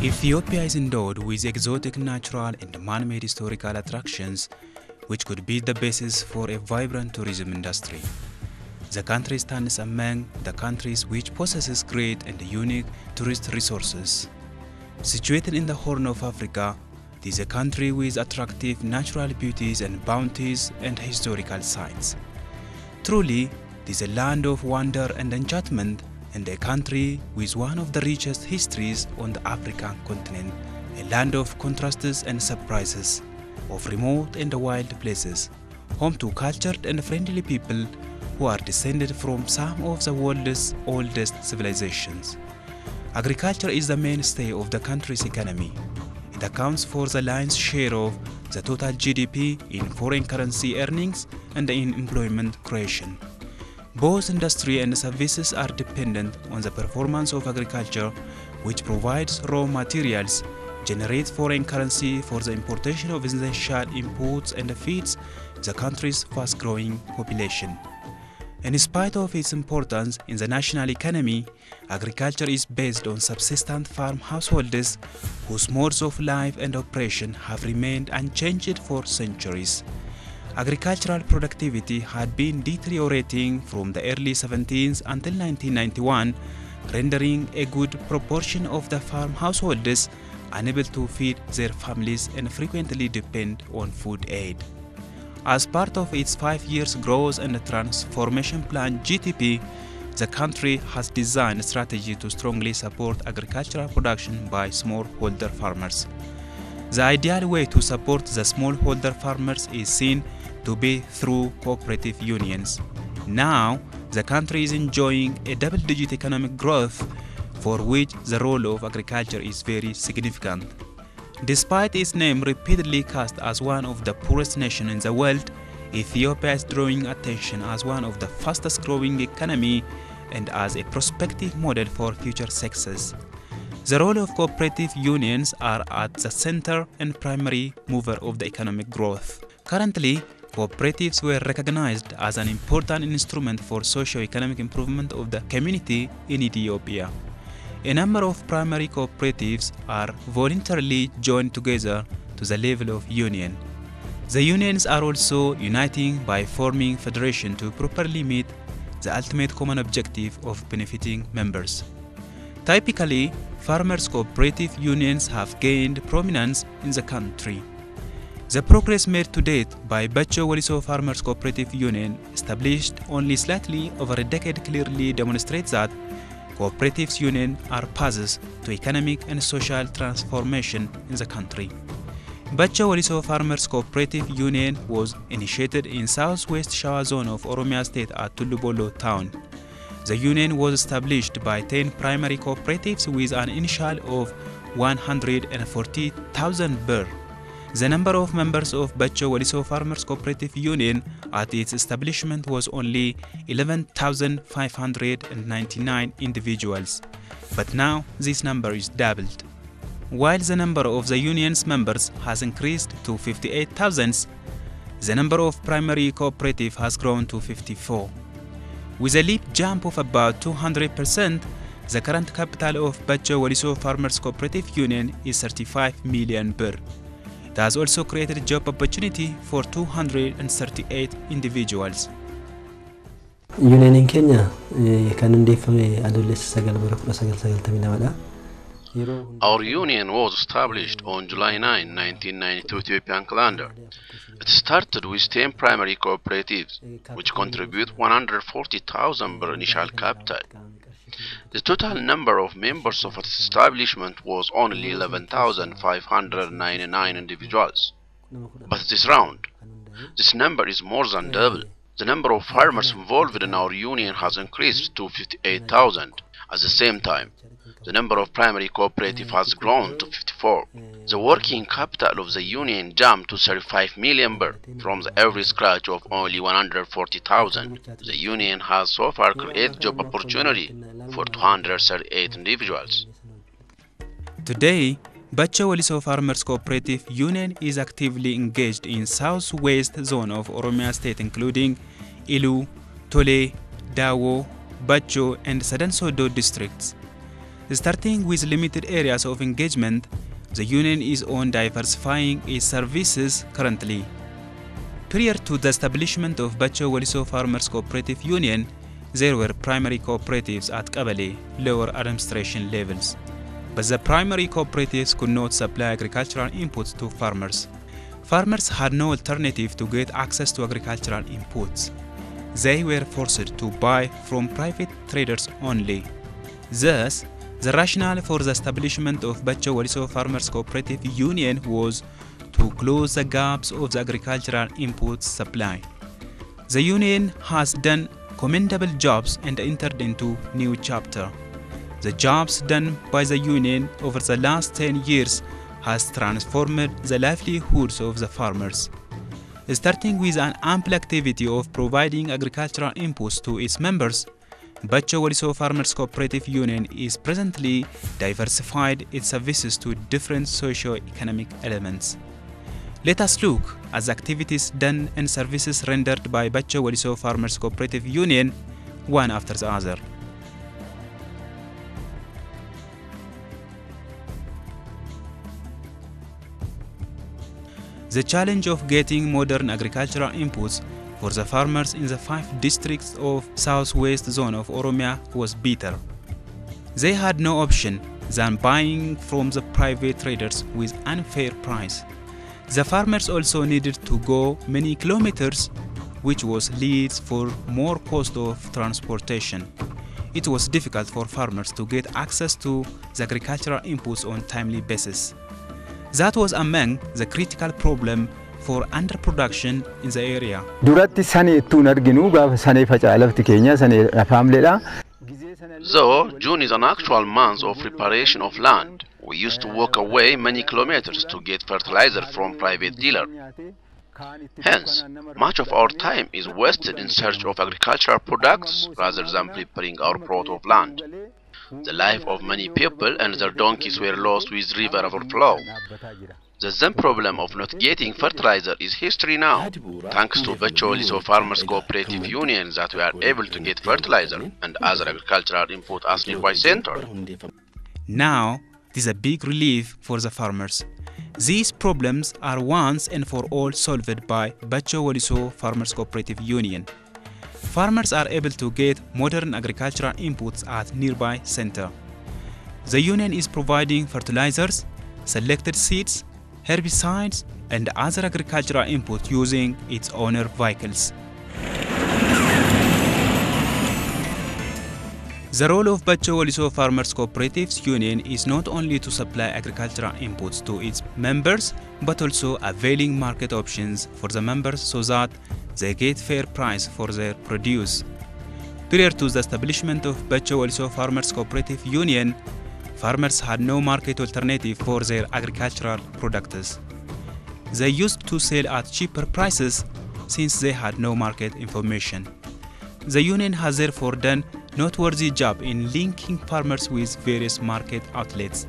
Ethiopia is endowed with exotic natural and man-made historical attractions which could be the basis for a vibrant tourism industry. The country stands among the countries which possesses great and unique tourist resources. Situated in the Horn of Africa, it is a country with attractive natural beauties and bounties and historical sites. Truly, it is a land of wonder and enchantment and a country with one of the richest histories on the African continent, a land of contrasts and surprises, of remote and wild places, home to cultured and friendly people who are descended from some of the world's oldest civilizations. Agriculture is the mainstay of the country's economy. It accounts for the lion's share of the total GDP in foreign currency earnings and in employment creation. Both industry and services are dependent on the performance of agriculture, which provides raw materials, generates foreign currency for the importation of essential inputs, and feeds the country's fast-growing population. In spite of its importance in the national economy, agriculture is based on subsistent farm households whose modes of life and operation have remained unchanged for centuries. Agricultural productivity had been deteriorating from the early 70s until 1991, rendering a good proportion of the farm households unable to feed their families and frequently depend on food aid. As part of its 5-year growth and transformation plan (GTP), the country has designed a strategy to strongly support agricultural production by smallholder farmers. The ideal way to support the smallholder farmers is seen to be through cooperative unions. Now, the country is enjoying a double-digit economic growth for which the role of agriculture is very significant. Despite its name repeatedly cast as one of the poorest nations in the world, Ethiopia is drawing attention as one of the fastest-growing economies and as a prospective model for future success. The role of cooperative unions are at the center and primary mover of the economic growth. Currently, cooperatives were recognized as an important instrument for socio-economic improvement of the community in Ethiopia. A number of primary cooperatives are voluntarily joined together to the level of union. The unions are also uniting by forming federations to properly meet the ultimate common objective of benefiting members. Typically, farmers' cooperative unions have gained prominence in the country. The progress made to date by BACHO WELLISO Farmers Cooperative Union, established only slightly over a decade, clearly demonstrates that cooperative unions are paths to economic and social transformation in the country. BACHO WELLISO Farmers Cooperative Union was initiated in southwest Shawa zone of Oromia State at Tullubolo town. The union was established by 10 primary cooperatives with an initial of 140,000 birr. The number of members of BACHO WELLISO Farmers Cooperative Union at its establishment was only 11,599 individuals, but now this number is doubled. While the number of the union's members has increased to 58,000, the number of primary cooperatives has grown to 54. With a leap jump of about 200%, the current capital of BACHO WELLISO Farmers Cooperative Union is 35 million birr. It has also created job opportunity for 238 individuals. Union in Kenya kan hundeeffame adoolessa 1999 Our union was established on July 9, 1992 Ethiopian calendar. It started with 10 primary cooperatives, which contribute 140,000 per initial capital. The total number of members of its establishment was only 11,599 individuals. But this round, this number is more than double. The number of farmers involved in our union has increased to 58,000. At the same time, the number of primary cooperatives has grown to 54. The working capital of the union jumped to 35 million birr from the average scratch of only 140,000. The union has so far created job opportunity for 238 individuals. Today, BACHO WELLISO Farmers Cooperative Union is actively engaged in southwest zone of Oromia State, including Ilu, Tole, Dawo, BACHO, and Sadan Sodo districts. Starting with limited areas of engagement, the union is on diversifying its services currently. Prior to the establishment of BACHO WELLISO Farmers Cooperative Union, there were primary cooperatives at Kabale, lower administration levels. But the primary cooperatives could not supply agricultural inputs to farmers. Farmers had no alternative to get access to agricultural inputs. They were forced to buy from private traders only. Thus, the rationale for the establishment of BACHO WELLISO Farmers Cooperative Union was to close the gaps of the agricultural input supply. The union has done commendable jobs and entered into new chapter. The jobs done by the union over the last 10 years has transformed the livelihoods of the farmers. Starting with an ample activity of providing agricultural inputs to its members, BACHO WELLISO Farmers Cooperative Union is presently diversified its services to different socio-economic elements. Let us look at the activities done and services rendered by BACHO WELLISO Farmers Cooperative Union, one after the other. The challenge of getting modern agricultural inputs for the farmers in the 5 districts of southwest zone of Oromia was bitter. They had no option than buying from the private traders with unfair price. The farmers also needed to go many kilometers, which was leads for more cost of transportation. It was difficult for farmers to get access to the agricultural inputs on timely basis. That was among the critical problem for underproduction in the area. Though June is an actual month of preparation of land, we used to walk away many kilometers to get fertilizer from private dealer. Hence, much of our time is wasted in search of agricultural products rather than preparing our plot of land. The life of many people and their donkeys were lost with river overflow. The then problem of not getting fertilizer is history now, thanks to BACHO WELLISO Farmers Cooperative Union that we are able to get fertilizer and other agricultural input as nearby center. Now, it is a big relief for the farmers. These problems are once and for all solved by BACHO WELLISO Farmers Cooperative Union. Farmers are able to get modern agricultural inputs at nearby center. The union is providing fertilizers, selected seeds, herbicides, and other agricultural inputs using its owner vehicles. The role of BACHO WELLISO Farmers Cooperatives Union is not only to supply agricultural inputs to its members, but also availing market options for the members so that they get fair price for their produce. Prior to the establishment of BACHO WELLISO Farmers Cooperative Union, farmers had no market alternative for their agricultural products. They used to sell at cheaper prices since they had no market information. The union has therefore done a noteworthy job in linking farmers with various market outlets.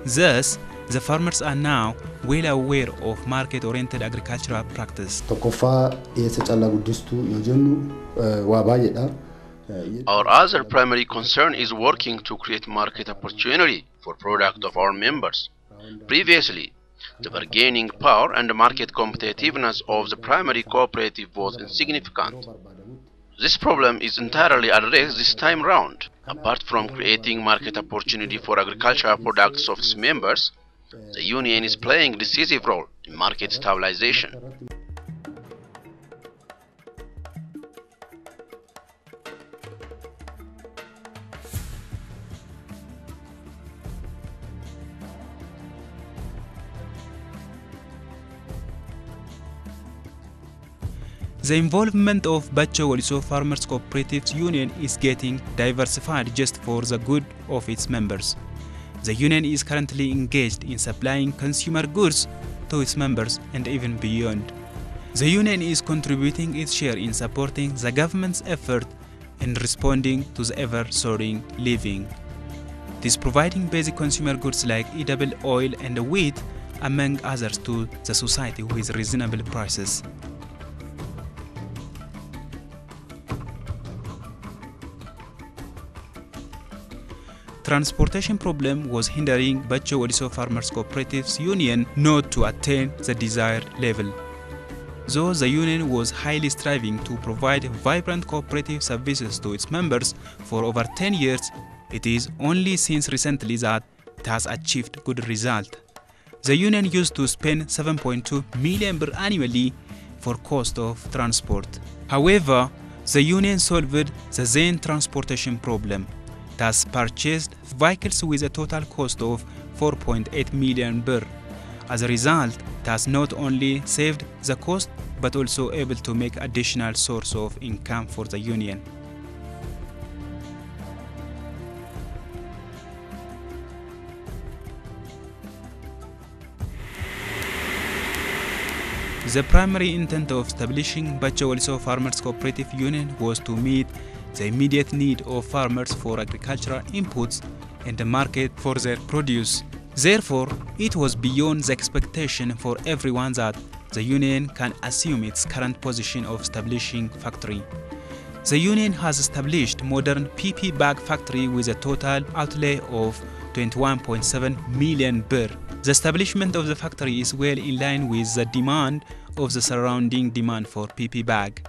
Thus, the farmers are now well aware of market-oriented agricultural practice. Our other primary concern is working to create market opportunity for product of our members. Previously, the bargaining power and the market competitiveness of the primary cooperative was insignificant. This problem is entirely addressed this time round. Apart from creating market opportunity for agricultural products of its members, the union is playing a decisive role in market stabilization. The involvement of BACHO WELLISO Farmers Cooperative Union is getting diversified just for the good of its members. The union is currently engaged in supplying consumer goods to its members and even beyond. The union is contributing its share in supporting the government's effort in responding to the ever-soaring living. It It is providing basic consumer goods like edible oil and wheat, among others, to the society with reasonable prices. Transportation problem was hindering BACHO WELLISO Farmers Cooperatives Union not to attain the desired level. Though the union was highly striving to provide vibrant cooperative services to its members for over 10 years, it is only since recently that it has achieved good result. The union used to spend 7.2 million annually for cost of transport. However, the union solved the then transportation problem. It has purchased vehicles with a total cost of 4.8 million birr. As a result, it has not only saved the cost but also able to make additional source of income for the union. The primary intent of establishing BACHO WELLISO Farmers Cooperative Union was to meet the immediate need of farmers for agricultural inputs and the market for their produce. Therefore, it was beyond the expectation for everyone that the union can assume its current position of establishing factory. The union has established modern PP bag factory with a total outlay of 21.7 million birr. The establishment of the factory is well in line with the demand of the surrounding demand for PP bag.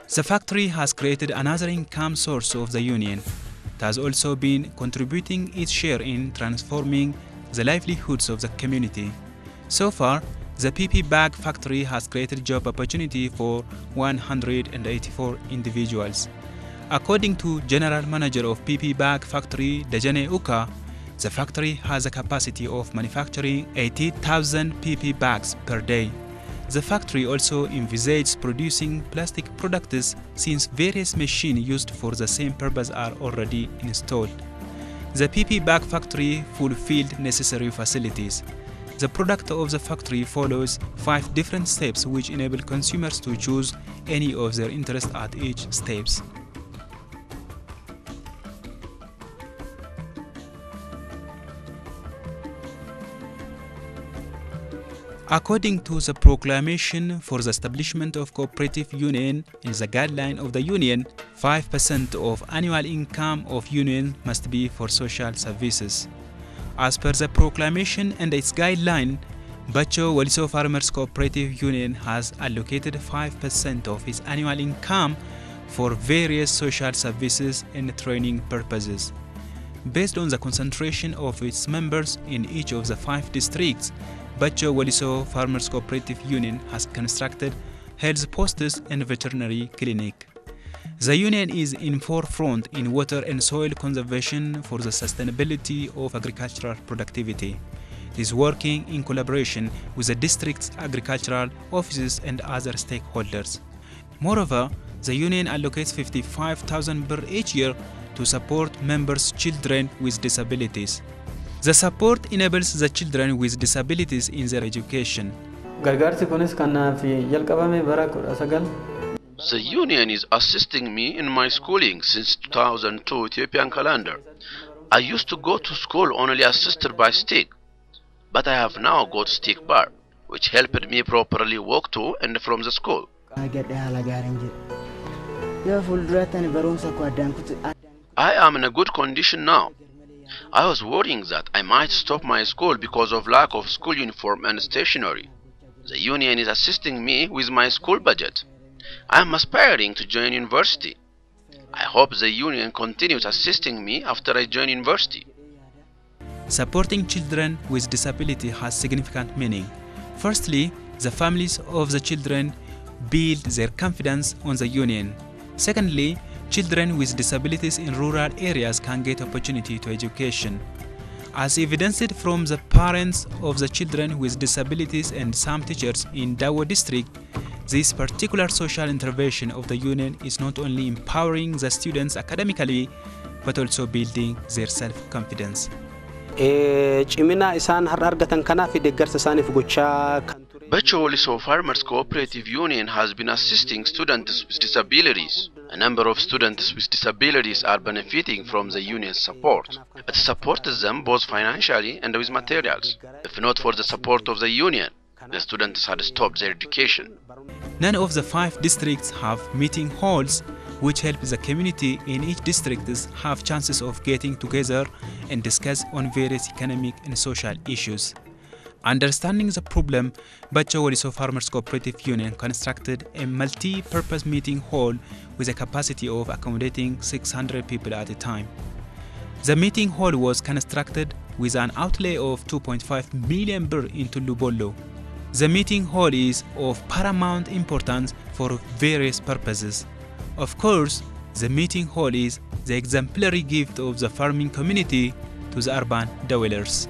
The factory has created another income source of the union. It has also been contributing its share in transforming the livelihoods of the community. So far, the PP bag factory has created job opportunity for 184 individuals. According to General Manager of PP bag factory, Dejane Uka, the factory has a capacity of manufacturing 80,000 PP bags per day. The factory also envisages producing plastic products since various machines used for the same purpose are already installed. The PP bag factory fulfilled necessary facilities. The product of the factory follows 5 different steps which enable consumers to choose any of their interest at each steps. According to the proclamation for the establishment of cooperative union in the guideline of the union, 5% of annual income of union must be for social services. As per the proclamation and its guideline, BACHO WELLISO Farmers Cooperative Union has allocated 5% of its annual income for various social services and training purposes. Based on the concentration of its members in each of the 5 districts, BACHO WELLISO Farmers Cooperative Union has constructed health posts and veterinary clinic. The union is in forefront in water and soil conservation for the sustainability of agricultural productivity. It is working in collaboration with the district's agricultural offices and other stakeholders. Moreover, the union allocates 55,000 birr each year to support members' children with disabilities. The support enables the children with disabilities in their education. The union is assisting me in my schooling since 2002 Ethiopian calendar. I used to go to school only assisted by stick, but I have now got stick bar, which helped me properly walk to and from the school. I am in a good condition now. I was worrying that I might stop my school because of lack of school uniform and stationery. The union is assisting me with my school budget. I am aspiring to join university. I hope the union continues assisting me after I join university. Supporting children with disability has significant meaning. Firstly, the families of the children build their confidence on the union. Secondly, children with disabilities in rural areas can get opportunity to education. As evidenced from the parents of the children with disabilities and some teachers in Dawo district, this particular social intervention of the union is not only empowering the students academically, but also building their self-confidence. BACHO WELLISO Farmers Cooperative Union has been assisting students with disabilities. A number of students with disabilities are benefiting from the union's support. It supports them both financially and with materials. If not for the support of the union, the students had stopped their education. None of the 5 districts have meeting halls, which help the community in each district have chances of getting together and discuss on various economic and social issues. Understanding the problem, BACHO WELLISO Farmers Cooperative Union constructed a multi-purpose meeting hall with a capacity of accommodating 600 people at a time. The meeting hall was constructed with an outlay of 2.5 million birr into Lubollo. The meeting hall is of paramount importance for various purposes. Of course, the meeting hall is the exemplary gift of the farming community to the urban dwellers.